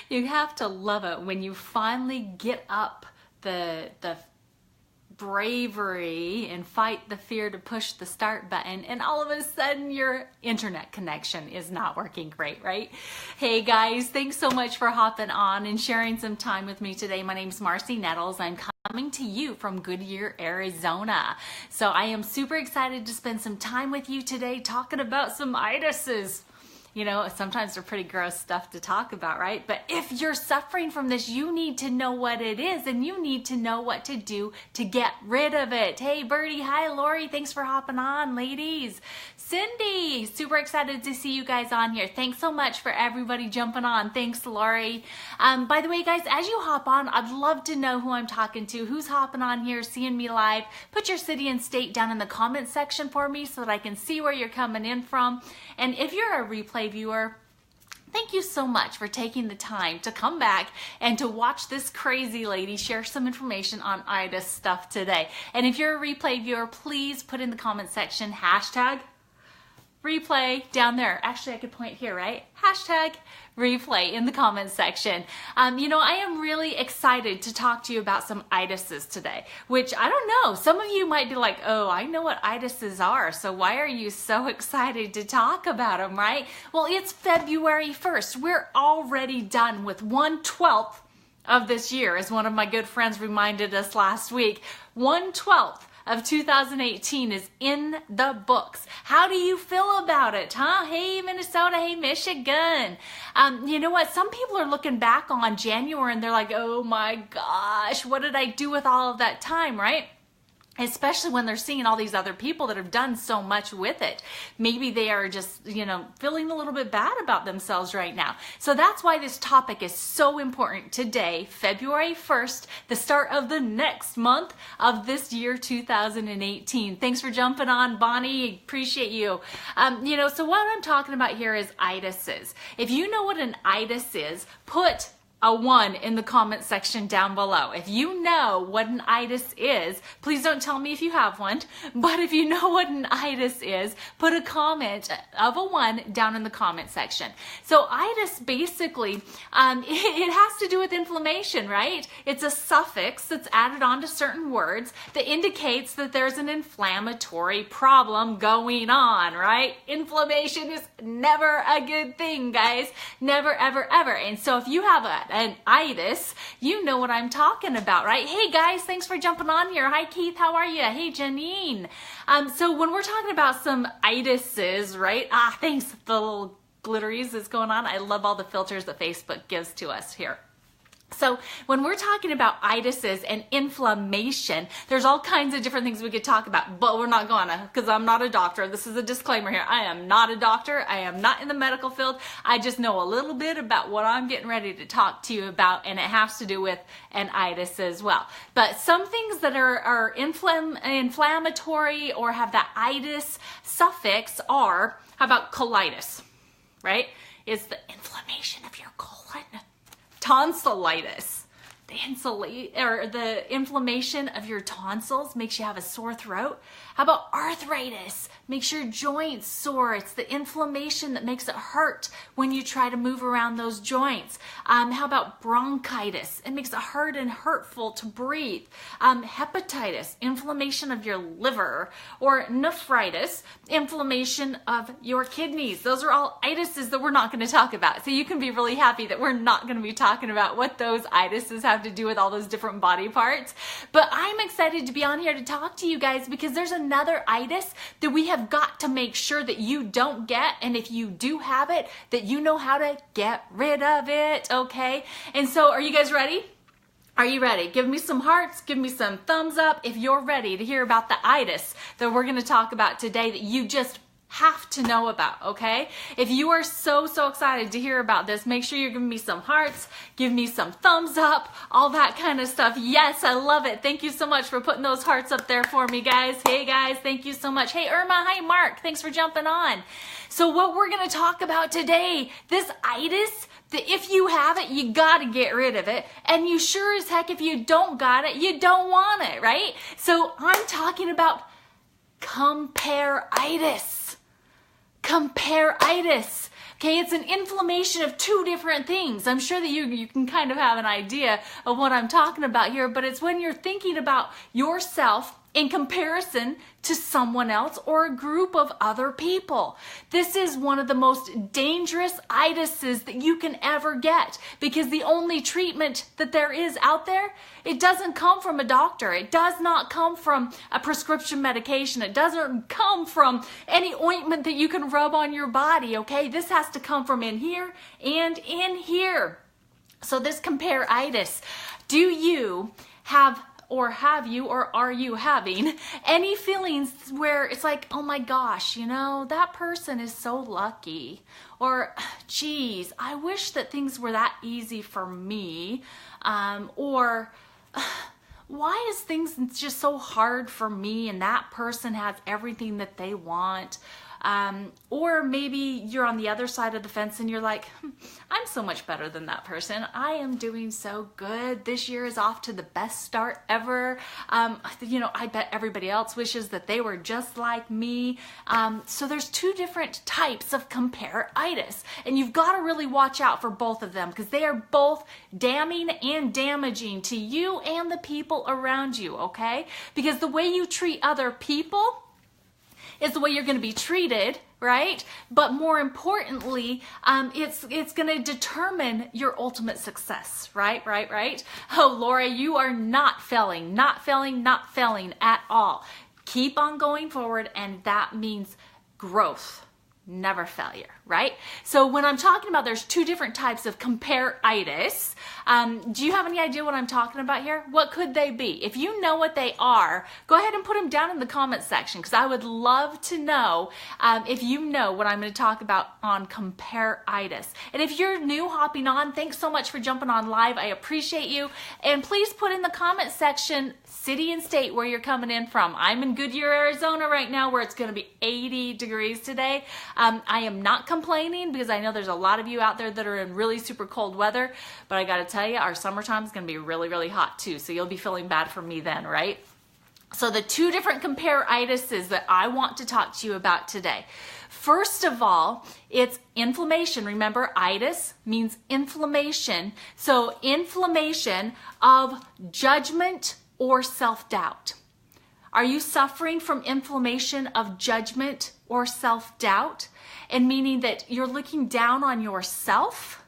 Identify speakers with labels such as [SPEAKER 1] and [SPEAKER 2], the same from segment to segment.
[SPEAKER 1] You have to love it when you finally get up the bravery and fight the fear to push the start button, and all of a sudden your internet connection is not working great, right? Hey guys, thanks so much for hopping on and sharing some time with me today. My name's Marci Nettles. I'm coming to you from Goodyear, Arizona. So I am super excited to spend some time with you today talking about some itises. You know, sometimes they're pretty gross stuff to talk about, right? But if you're suffering from this, you need to know what it is, and you need to know what to do to get rid of it. Hey, Birdie. Hi, Lori. Thanks for hopping on, ladies. Cindy, super excited to see you guys on here. Thanks so much for everybody jumping on. Thanks, Lori. By the way, guys, as you hop on, I'd love to know who I'm talking to, who's hopping on here, seeing me live. Put your city and state down in the comment section for me so that I can see where you're coming in from. And if you're a replay viewer, thank you so much for taking the time to come back and to watch this crazy lady share some information on ITIS stuff today. And if you're a replay viewer, please put in the comment section hashtag replay down there. Actually, I could point here, right? Hashtag replay in the comments section. You know, I am really excited to talk to you about some itises today, which I don't know. Some of you might be like, oh, I know what itises are, so why are you so excited to talk about them, right? Well, it's February 1st. We're already done with 1/12 of this year, as one of my good friends reminded us last week. 1/12 of 2018 is in the books. How do you feel about it, huh? Hey, Minnesota. Hey, Michigan. You know what? Some people are looking back on January and they're like, oh my gosh, what did I do with all of that time, right? Especially when they're seeing all these other people that have done so much with it. Maybe they are just, you know, feeling a little bit bad about themselves right now. So that's why this topic is so important today, February 1st, the start of the next month of this year, 2018. Thanks for jumping on, Bonnie. Appreciate you. You know, so what I'm talking about here is itises. If you know what an itis is, put a 1 in the comment section down below. If you know what an itis is, please don't tell me if you have one, but if you know what an itis is, put a comment of a 1 down in the comment section. So itis basically, it has to do with inflammation, right? It's a suffix that's added on to certain words that indicates that there's an inflammatory problem going on, right? Inflammation is never a good thing, guys. Never, ever, ever. And so if you have an itis, you know what I'm talking about, right? Hey guys, thanks for jumping on here. Hi Keith, how are you? Hey Janine. So when we're talking about some itises, right? Thanks, the little glitteries is going on. I love all the filters that Facebook gives to us here. So when we're talking about itises and inflammation, there's all kinds of different things we could talk about, but we're not gonna, because I'm not a doctor. This is a disclaimer here. I am not a doctor. I am not in the medical field. I just know a little bit about what I'm getting ready to talk to you about, and it has to do with an itis as well. But some things that are inflammatory or have that itis suffix are, how about colitis, right? It's the inflammation of your colon. Tonsillitis, the inflammation of your tonsils makes you have a sore throat. How about arthritis? Makes your joints sore. It's the inflammation that makes it hurt when you try to move around those joints. How about bronchitis? It makes it hard and hurtful to breathe. Hepatitis, inflammation of your liver. Or nephritis, inflammation of your kidneys. Those are all itises that we're not going to talk about. So you can be really happy that we're not going to be talking about what those itises have to do with all those different body parts. But I'm excited to be on here to talk to you guys because there's another itis that we have got to make sure that you don't get, and if you do have it, that you know how to get rid of it, okay? And so are you guys ready? Are you ready? Give me some hearts, give me some thumbs up if you're ready to hear about the itis that we're going to talk about today that you just have to know about, okay? If you are so excited to hear about this, make sure you're giving me some hearts, give me some thumbs up, all that kind of stuff. Yes, I love it. Thank you so much for putting those hearts up there for me, guys. Hey, guys, thank you so much. Hey, Irma. Hi, Mark. Thanks for jumping on. So what we're going to talk about today, this itis, that if you have it, you got to get rid of it. And you sure as heck, if you don't got it, you don't want it, right? So I'm talking about comparitis. Comparitis. Okay, it's an inflammation of two different things. I'm sure that you can kind of have an idea of what I'm talking about here, but it's when you're thinking about yourself in comparison to someone else or a group of other people. This is one of the most dangerous itises that you can ever get, because the only treatment that there is out there, it doesn't come from a doctor. It does not come from a prescription medication. It doesn't come from any ointment that you can rub on your body, okay? This has to come from in here and in here. So this comparitis, do you have or are you having any feelings where it's like, oh my gosh, that person is so lucky, or geez, I wish that things were that easy for me, or why is things just so hard for me and that person has everything that they want? Or maybe you're on the other side of the fence and you're like, I'm so much better than that person. I am doing so good. This year is off to the best start ever. I bet everybody else wishes that they were just like me. So there's two different types of comparitis, and you've got to really watch out for both of them, because they are both damning and damaging to you and the people around you, okay? Because the way you treat other people is the way you're going to be treated, right? But more importantly, it's going to determine your ultimate success, right? Oh, Laura, you are not failing at all. Keep on going forward, and that means growth, never failure, right? So when I'm talking about there's two different types of comparitis, do you have any idea what I'm talking about here? What could they be? If you know what they are, go ahead and put them down in the comments section, because I would love to know if you know what I'm going to talk about on comparitis. And if you're new hopping on, thanks so much for jumping on live. I appreciate you. And please put in the comment section city and state where you're coming in from. I'm in Goodyear, Arizona right now, where it's going to be 80 degrees today. I am not complaining, because I know there's a lot of you out there that are in really super cold weather, but I got to tell you, our summertime is going to be really, really hot too, so you'll be feeling bad for me then, right? So the two different comparitises that I want to talk to you about today. First of all, it's inflammation. Remember, itis means inflammation. So inflammation of judgment or self-doubt. Are you suffering from inflammation of judgment or self-doubt? And meaning that you're looking down on yourself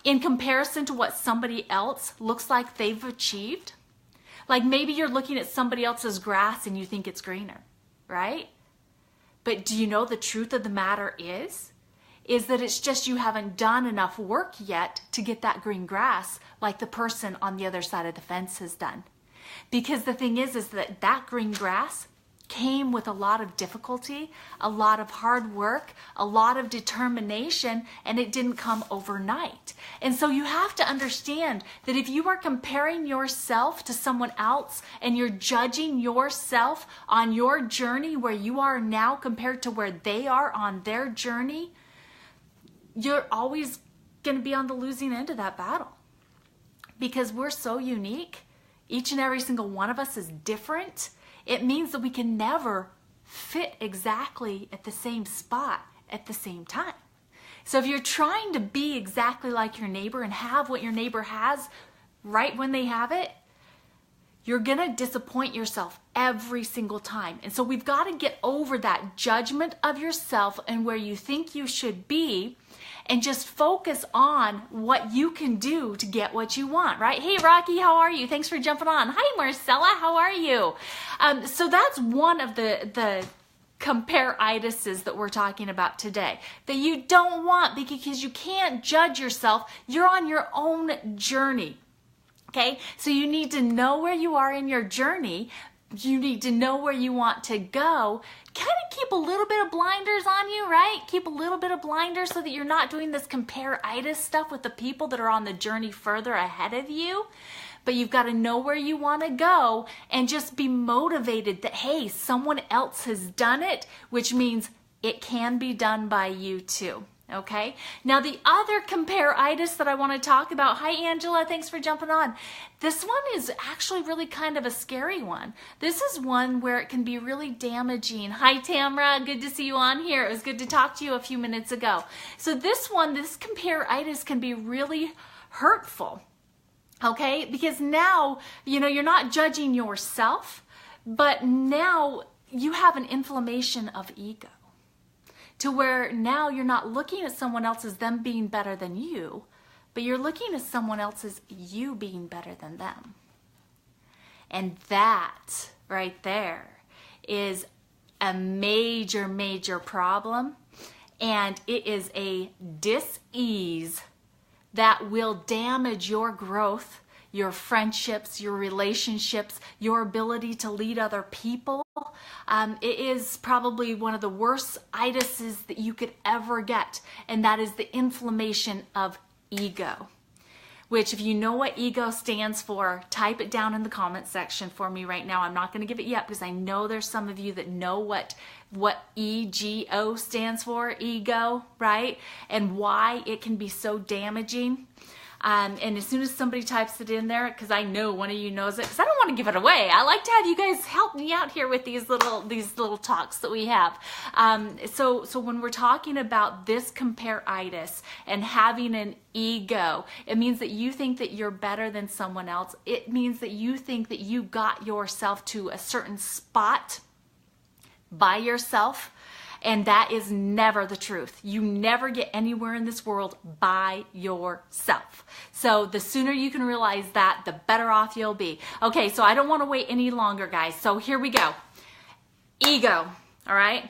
[SPEAKER 1] in comparison to what somebody else looks like they've achieved? Like maybe you're looking at somebody else's grass and you think it's greener, right? But do you know the truth of the matter is that it's just you haven't done enough work yet to get that green grass like the person on the other side of the fence has done. Because the thing is that green grass came with a lot of difficulty, a lot of hard work, a lot of determination, and it didn't come overnight. And so you have to understand that if you are comparing yourself to someone else and you're judging yourself on your journey where you are now compared to where they are on their journey, you're always going to be on the losing end of that battle. Because we're so unique. Each and every single one of us is different. It means that we can never fit exactly at the same spot at the same time. So if you're trying to be exactly like your neighbor and have what your neighbor has right when they have it, you're going to disappoint yourself every single time. And so we've got to get over that judgment of yourself and where you think you should be, and just focus on what you can do to get what you want, right? Hey, Rocky, how are you? Thanks for jumping on. Hi, Marcella, how are you? So that's one of the comparitises that we're talking about today, that you don't want, because you can't judge yourself. You're on your own journey, okay? So you need to know where you are in your journey. You need to know where you want to go. Kind of keep a little bit of blinders on you, right? Keep a little bit of blinders so that you're not doing this comparitis stuff with the people that are on the journey further ahead of you. But you've got to know where you want to go and just be motivated that, hey, someone else has done it, which means it can be done by you too. Okay, now the other comparitis that I want to talk about, hi Angela, thanks for jumping on. This one is actually really kind of a scary one. This is one where it can be really damaging. Hi Tamra, good to see you on here. It was good to talk to you a few minutes ago. So this comparitis can be really hurtful, okay? Because now, you're not judging yourself, but now you have an inflammation of ego. To where now you're not looking at someone else as them being better than you, but you're looking at someone else as you being better than them. And that right there is a major, major problem. And it is a dis-ease that will damage your growth, your friendships, your relationships, your ability to lead other people. It is probably one of the worst itises that you could ever get, and that is the inflammation of ego. Which, if you know what ego stands for, type it down in the comment section for me right now. I'm not going to give it yet because I know there's some of you that know what EGO stands for, ego, right? And why it can be so damaging. And as soon as somebody types it in there, because I know one of you knows it, because I don't want to give it away. I like to have you guys help me out here with these little talks that we have. So when we're talking about this comparitis and having an ego, it means that you think that you're better than someone else. It means that you think that you got yourself to a certain spot by yourself. And that is never the truth. You never get anywhere in this world by yourself. So the sooner you can realize that, the better off you'll be. Okay, so I don't want to wait any longer, guys. So here we go. Ego, all right?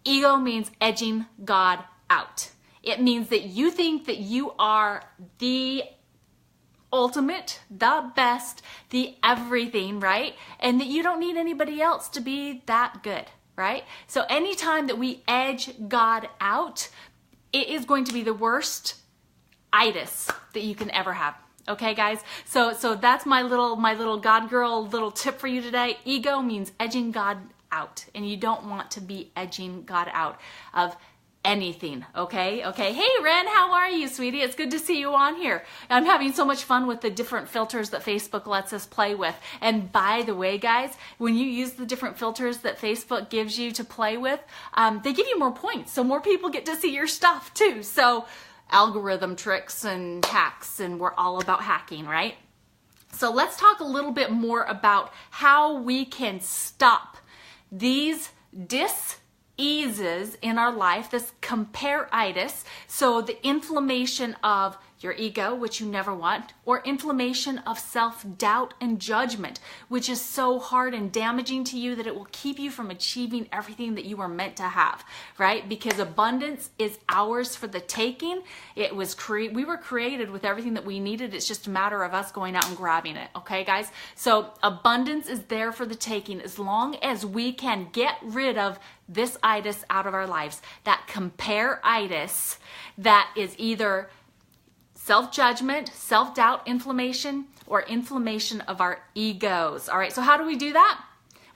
[SPEAKER 1] Ego means edging God out. It means that you think that you are the ultimate, the best, the everything, right? And that you don't need anybody else to be that good. Right? So anytime that we edge God out, it is going to be the worst itis that you can ever have. Okay, guys? So that's my little God girl little tip for you today. Ego means edging God out, and you don't want to be edging God out of anything, okay? Okay, hey Ren, how are you, sweetie? It's good to see you on here. I'm having so much fun with the different filters that Facebook lets us play with. And by the way, guys, when you use the different filters that Facebook gives you to play with, they give you more points, so more people get to see your stuff too. So algorithm tricks and hacks, and we're all about hacking, right? So let's talk a little bit more how we can stop these dis-eases in our life, this comparitis, so the inflammation of your ego, which you never want, or inflammation of self-doubt and judgment, which is so hard and damaging to you that it will keep you from achieving everything that you were meant to have, right? Because abundance is ours for the taking. We were created with everything that we needed. It's just a matter of us going out and grabbing it, okay, guys? So abundance is there for the taking as long as we can get rid of this itis out of our lives, that comparitis that is either self-judgment, self-doubt, inflammation, or inflammation of our egos. All right, so how do we do that?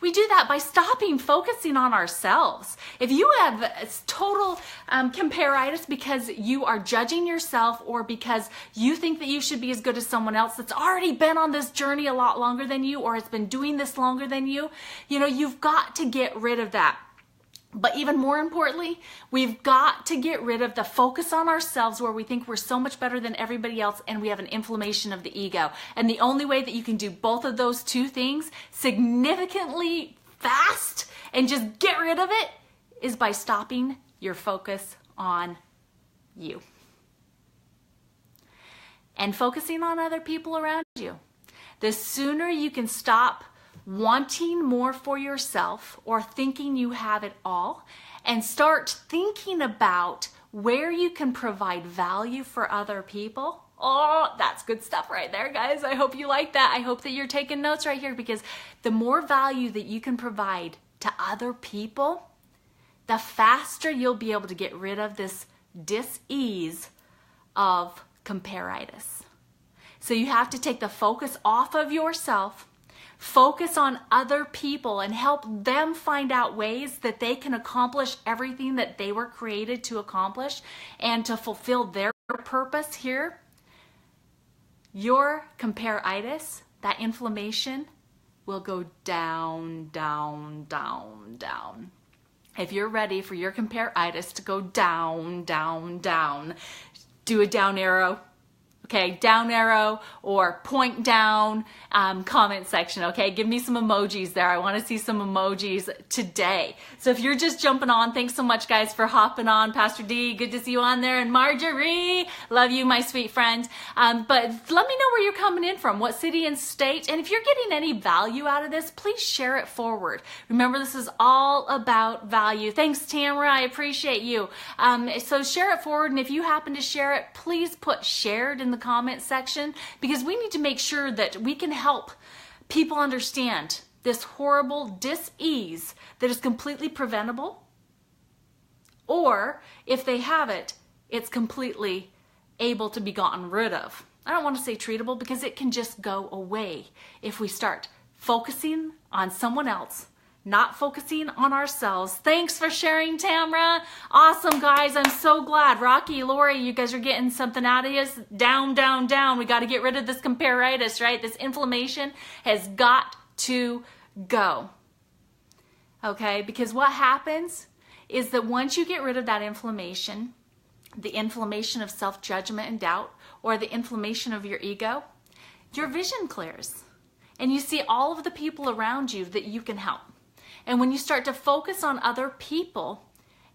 [SPEAKER 1] We do that by stopping focusing on ourselves. If you have a total comparitis because you are judging yourself or because you think that you should be as good as someone else that's already been on this journey a lot longer than you or has been doing this longer than you, you've got to get rid of that. But even more importantly, we've got to get rid of the focus on ourselves where we think we're so much better than everybody else and we have an inflammation of the ego. And the only way that you can do both of those two things significantly fast and just get rid of it is by stopping your focus on you and focusing on other people around you. The sooner you can stop wanting more for yourself or thinking you have it all and start thinking about where you can provide value for other people. Oh, that's good stuff right there, guys. I hope you like that. I hope that you're taking notes right here because the more value that you can provide to other people, the faster you'll be able to get rid of this dis-ease of comparitis. So you have to take the focus off of yourself, focus on other people and help them find out ways that they can accomplish everything that they were created to accomplish and to fulfill their purpose here, your comparitis, that inflammation, will go down, down, down, down. If you're ready for your comparitis to go down, down, down, do a down arrow. Okay, down arrow or point down, comment section, okay? Give me some emojis there. I want to see some emojis today. So if you're just jumping on, thanks so much, guys, for hopping on. Pastor D, good to see you on there. And Marjorie, love you, my sweet friend. But let me know where you're coming in from, what city and state. And if you're getting any value out of this, please share it forward. Remember, this is all about value. Thanks, Tamara. I appreciate you. So share it forward. And if you happen to share it, please put shared in the comment section, because we need to make sure that we can help people understand this horrible dis-ease that is completely preventable, or if they have it, it's completely able to be gotten rid of. I don't want to say treatable, because it can just go away if we start focusing on someone else, not focusing on ourselves. Thanks for sharing, Tamra. Awesome, guys. I'm so glad. Rocky, Lori, you guys are getting something out of this. Down, down, down. We got to get rid of this comparitis, right? This inflammation has got to go. Okay? Because what happens is that once you get rid of that inflammation, the inflammation of self-judgment and doubt, or the inflammation of your ego, your vision clears. And you see all of the people around you that you can help. And when you start to focus on other people,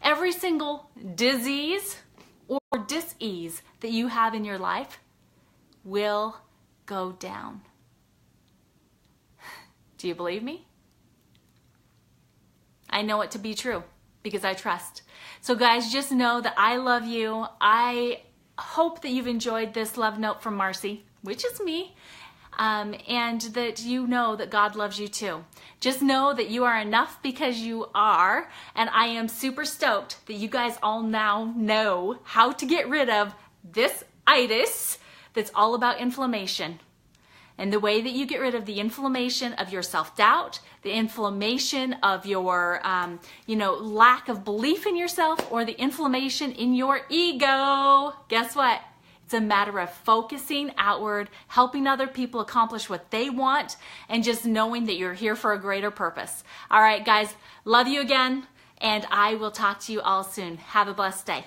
[SPEAKER 1] every single disease or dis-ease that you have in your life will go down. Do you believe me? I know it to be true because I trust. So guys, just know that I love you. I hope that you've enjoyed this love note from Marci, which is me. And that you know that God loves you too. Just know that you are enough because you are, and I am super stoked that you guys all now know how to get rid of this itis that's all about inflammation. And the way that you get rid of the inflammation of your self-doubt, the inflammation of your, lack of belief in yourself, or the inflammation in your ego, guess what? It's a matter of focusing outward, helping other people accomplish what they want, and just knowing that you're here for a greater purpose. All right, guys, love you again, and I will talk to you all soon. Have a blessed day.